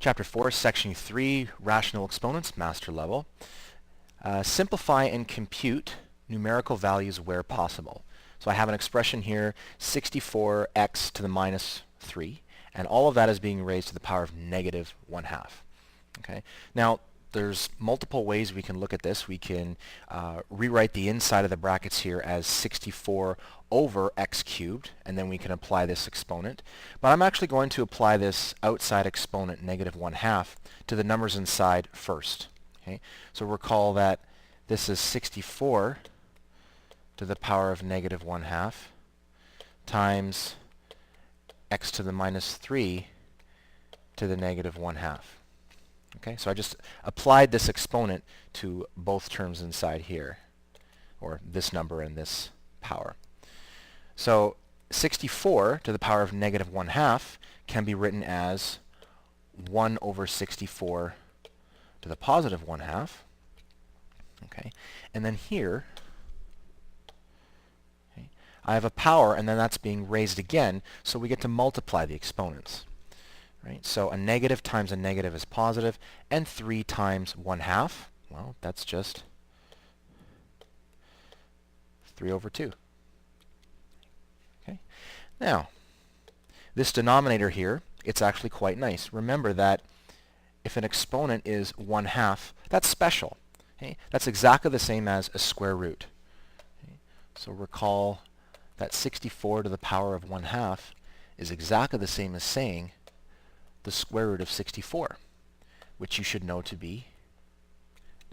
Chapter 4, Section 3, Rational Exponents, Master Level. Simplify and compute numerical values where possible. So I have an expression here, 64x to the minus 3, and all of that is being raised to the power of negative 1/2. Okay. Now, there's multiple ways we can look at this. We can rewrite the inside of the brackets here as 64 over x cubed, and then we can apply this exponent. But I'm actually going to apply this outside exponent, negative 1/2, to the numbers inside first. Okay? So recall that this is 64 to the power of negative 1/2 times x to the minus 3 to the negative 1/2. Okay, so I just applied this exponent to both terms inside here, or this number and this power. So 64 to the power of negative 1/2 can be written as 1 over 64 to the positive 1/2. Okay, and then here, okay, I have a power, and then that's being raised again, so we get to multiply the exponents. Right? So a negative times a negative is positive, and 3 times 1/2, well, that's just 3 over 2. Okay. Now, this denominator here, it's actually quite nice. Remember that if an exponent is 1/2, that's special. Okay? That's exactly the same as a square root. Okay? So recall that 64 to the power of 1/2 is exactly the same as saying the square root of 64, which you should know to be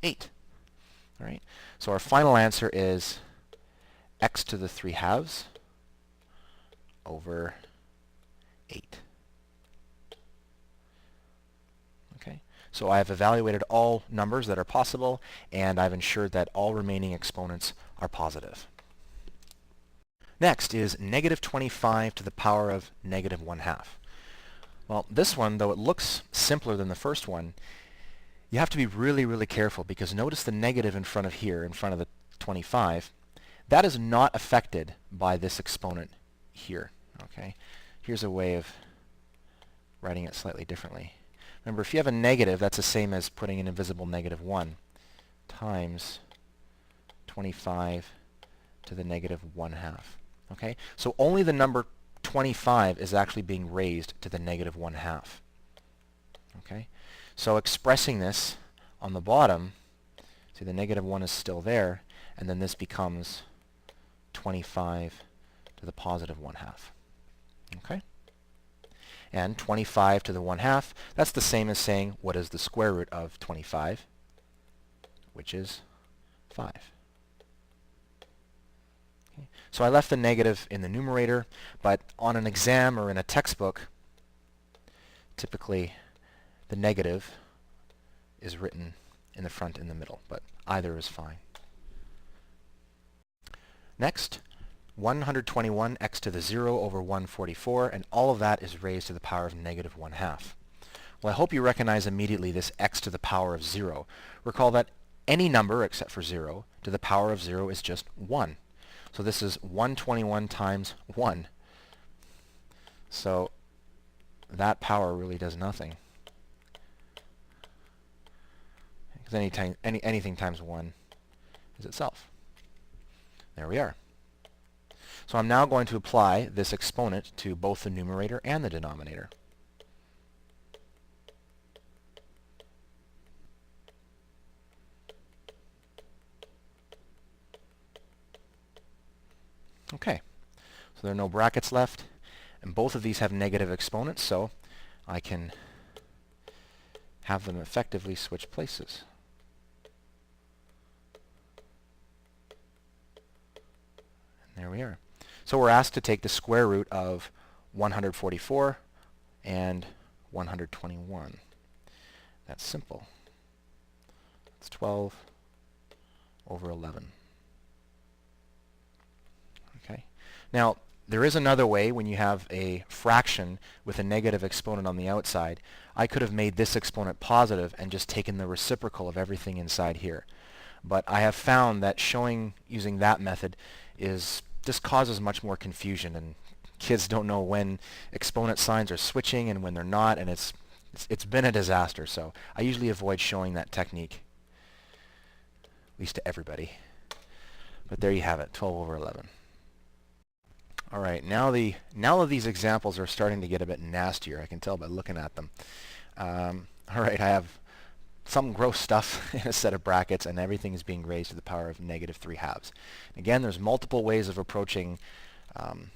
8. All right? So our final answer is x to the 3/2 over 8. Okay? So I have evaluated all numbers that are possible, and I've ensured that all remaining exponents are positive. Next is negative 25 to the power of negative 1/2. Well, this one, though it looks simpler than the first one, you have to be really, really careful, because notice the negative in front of here, in front of the 25. That is not affected by this exponent here. Okay? Here's a way of writing it slightly differently. Remember, if you have a negative, that's the same as putting an invisible negative 1 times 25 to the negative 1/2. Okay? So only the number 25 is actually being raised to the negative 1/2. Okay? So expressing this on the bottom, see the negative 1 is still there, and then this becomes 25 to the positive 1/2. Okay? And 25 to the 1/2, that's the same as saying what is the square root of 25, which is 5. So I left the negative in the numerator, but on an exam or in a textbook, typically the negative is written in the front and the middle, but either is fine. Next, 121 x to the 0 over 144, and all of that is raised to the power of negative 1/2. Well, I hope you recognize immediately this x to the power of 0. Recall that any number except for 0 to the power of 0 is just 1. So this is 121 times 1. So that power really does nothing. Because anything times 1 is itself. There we are. So I'm now going to apply this exponent to both the numerator and the denominator. Okay, so there are no brackets left, and both of these have negative exponents, so I can have them effectively switch places. And there we are. So we're asked to take the square root of 144 and 121. That's simple. It's 12 over 11. Now, there is another way when you have a fraction with a negative exponent on the outside. I could have made this exponent positive and just taken the reciprocal of everything inside here. But I have found that using that method just causes much more confusion, and kids don't know when exponent signs are switching and when they're not, and it's It's been a disaster, so I usually avoid showing that technique, at least to everybody. But there you have it, 12 over 11. All right, now that these examples are starting to get a bit nastier, I can tell by looking at them. All right, I have some gross stuff in a set of brackets, and everything is being raised to the power of negative 3/2. Again, there's multiple ways of approaching an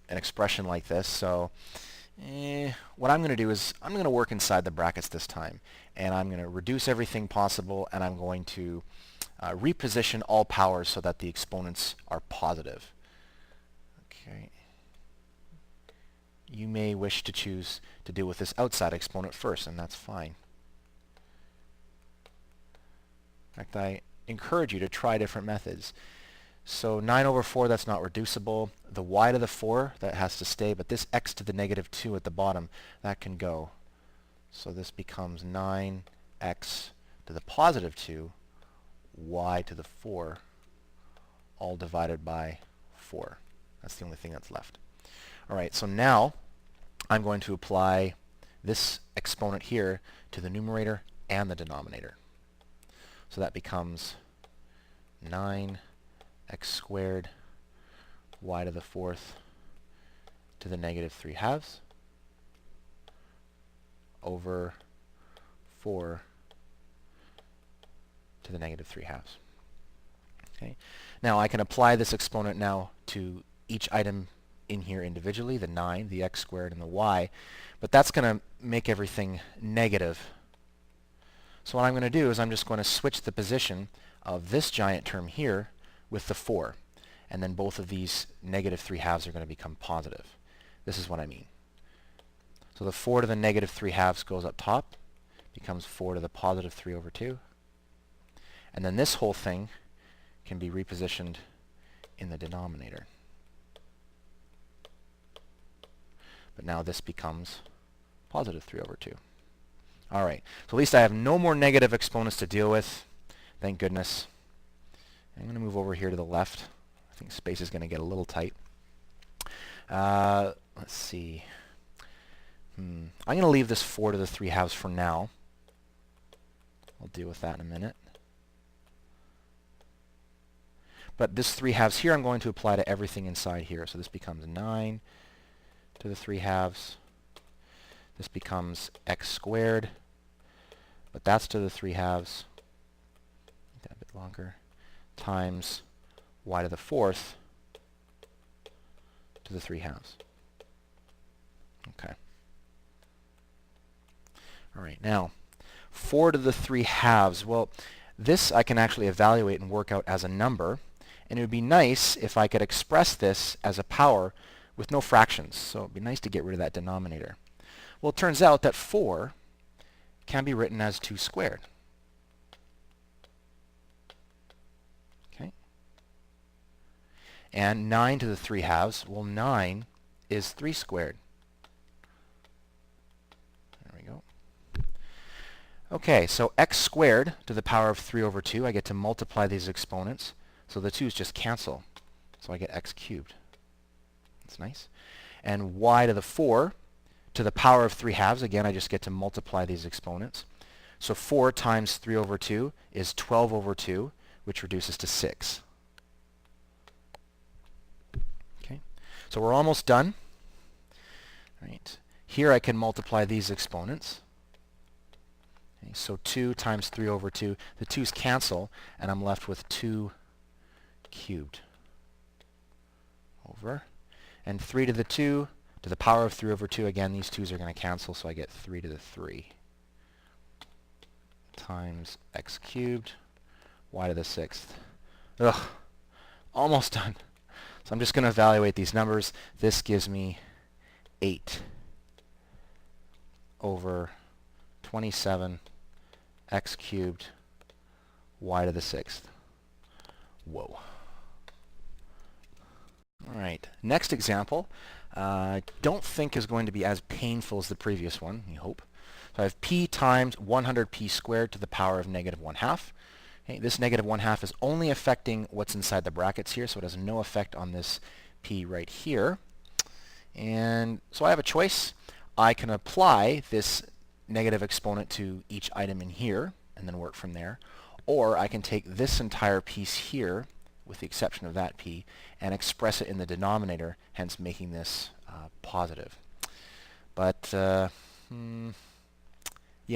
expression like this. So what I'm going to do is I'm going to work inside the brackets this time, and I'm going to reduce everything possible, and I'm going to reposition all powers so that the exponents are positive. Okay. You may wish to choose to deal with this outside exponent first, and that's fine. In fact, I encourage you to try different methods. So 9 over 4, that's not reducible. The y to the 4, that has to stay, but this x to the negative 2 at the bottom, that can go. So this becomes 9x to the positive 2, y to the 4, all divided by 4. That's the only thing that's left. All right, so now I'm going to apply this exponent here to the numerator and the denominator. So that becomes 9x squared y to the 4th to the negative 3/2 over 4 to the negative 3/2. Okay. Now I can apply this exponent now to each item in here individually, the 9, the x squared, and the y, but that's going to make everything negative. So what I'm going to do is I'm just going to switch the position of this giant term here with the 4, and then both of these negative 3/2 are going to become positive. This is what I mean. So the 4 to the negative 3/2 goes up top, becomes 4 to the positive 3 over 2, and then this whole thing can be repositioned in the denominator. But now this becomes positive 3 over 2. All right, so at least I have no more negative exponents to deal with. Thank goodness. I'm going to move over here to the left. I think space is going to get a little tight. Let's see. I'm going to leave this 4 to the 3/2 for now. I'll deal with that in a minute. But this 3/2 here I'm going to apply to everything inside here. So this becomes 9 to the 3/2. This becomes x squared, but that's to the 3/2. Make that a bit longer. Times y to the 4th to the 3/2. Okay. All right, now 4 to the 3/2. Well, this I can actually evaluate and work out as a number, and it would be nice if I could express this as a power with no fractions. So it would be nice to get rid of that denominator. Well, it turns out that 4 can be written as 2 squared. Okay. And 9 to the 3/2, well, 9 is 3 squared. There we go. Okay, so x squared to the power of 3 over 2, I get to multiply these exponents. So the 2's just cancel. So I get x cubed. That's nice. And y to the 4 to the power of 3/2, again, I just get to multiply these exponents. So 4 times 3 over 2 is 12 over 2, which reduces to 6. Okay, so we're almost done. Right. Here I can multiply these exponents. Okay, so 2 times 3 over 2, the 2's cancel, and I'm left with 2 cubed over. And 3 to the 2 to the power of 3 over 2, again, these 2's are going to cancel, so I get 3 to the 3 times x cubed, y to the 6th. Ugh, almost done. So I'm just going to evaluate these numbers. This gives me 8 over 27 x cubed, y to the 6th. Whoa. All right, next example, I don't think is going to be as painful as the previous one, we hope. So I have p times 100p squared to the power of negative 1/2. Okay, this negative 1/2 is only affecting what's inside the brackets here, so it has no effect on this p right here. And so I have a choice. I can apply this negative exponent to each item in here and then work from there. Or I can take this entire piece here, with the exception of that p, and express it in the denominator, hence making this positive. But yeah,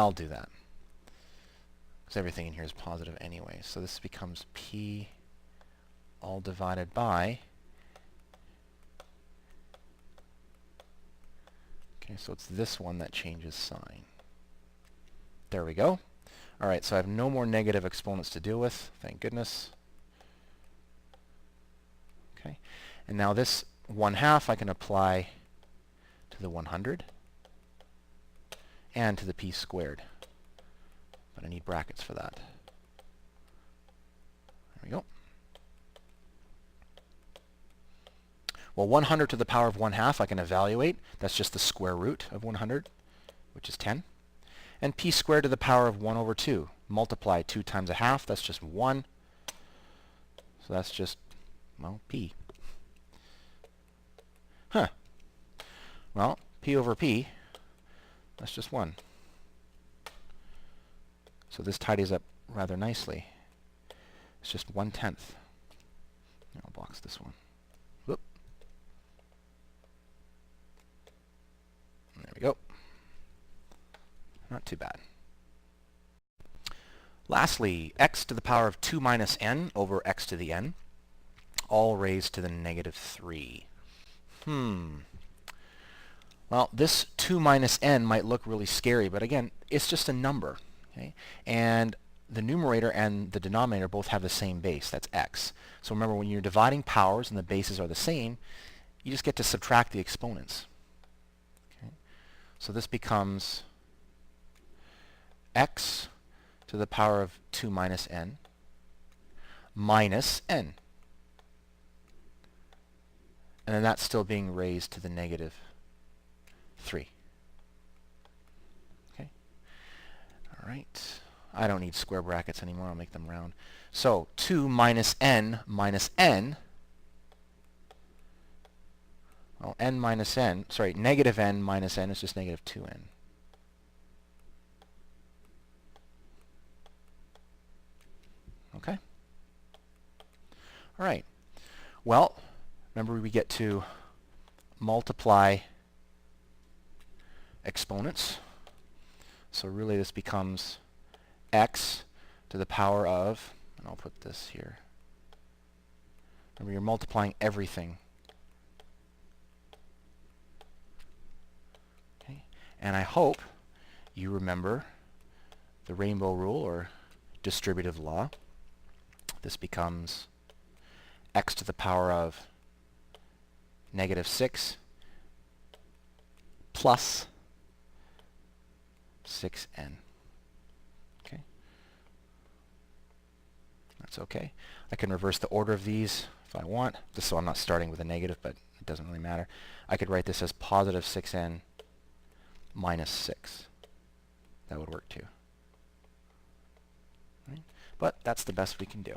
I'll do that, because everything in here is positive anyway. So this becomes p all divided by, okay, so it's this one that changes sign. There we go. All right, so I have no more negative exponents to deal with, thank goodness. Okay, and now this 1/2 I can apply to the 100 and to the p squared, but I need brackets for that. There we go. Well, 100 to the power of 1/2 I can evaluate. That's just the square root of 100, which is 10. And p squared to the power of 1 over 2. Multiply 2 times 1/2, that's just 1. So that's just, well, p. Huh. Well, p over p, that's just 1. So this tidies up rather nicely. It's just 1/10. I'll box this one. Whoop. There we go. Not too bad. Lastly, x to the power of 2 minus n over x to the n, all raised to the negative 3. Well, this 2 minus n might look really scary, but again, it's just a number. Okay? And the numerator and the denominator both have the same base, that's x. So remember, when you're dividing powers and the bases are the same, you just get to subtract the exponents. Okay? So this becomes x to the power of 2 minus n minus n. And then that's still being raised to the negative 3. Okay. All right. I don't need square brackets anymore. I'll make them round. So 2 minus n minus n. Well, n minus n, sorry, negative n minus n is just negative 2n. Okay? All right. Well, remember we get to multiply exponents. So really this becomes x to the power of, and I'll put this here. Remember, you're multiplying everything. Okay? And I hope you remember the rainbow rule or distributive law. This becomes x to the power of negative 6 plus 6n. Okay? That's okay. I can reverse the order of these if I want, just so I'm not starting with a negative, but it doesn't really matter. I could write this as positive 6n minus 6. That would work too. Right? But that's the best we can do.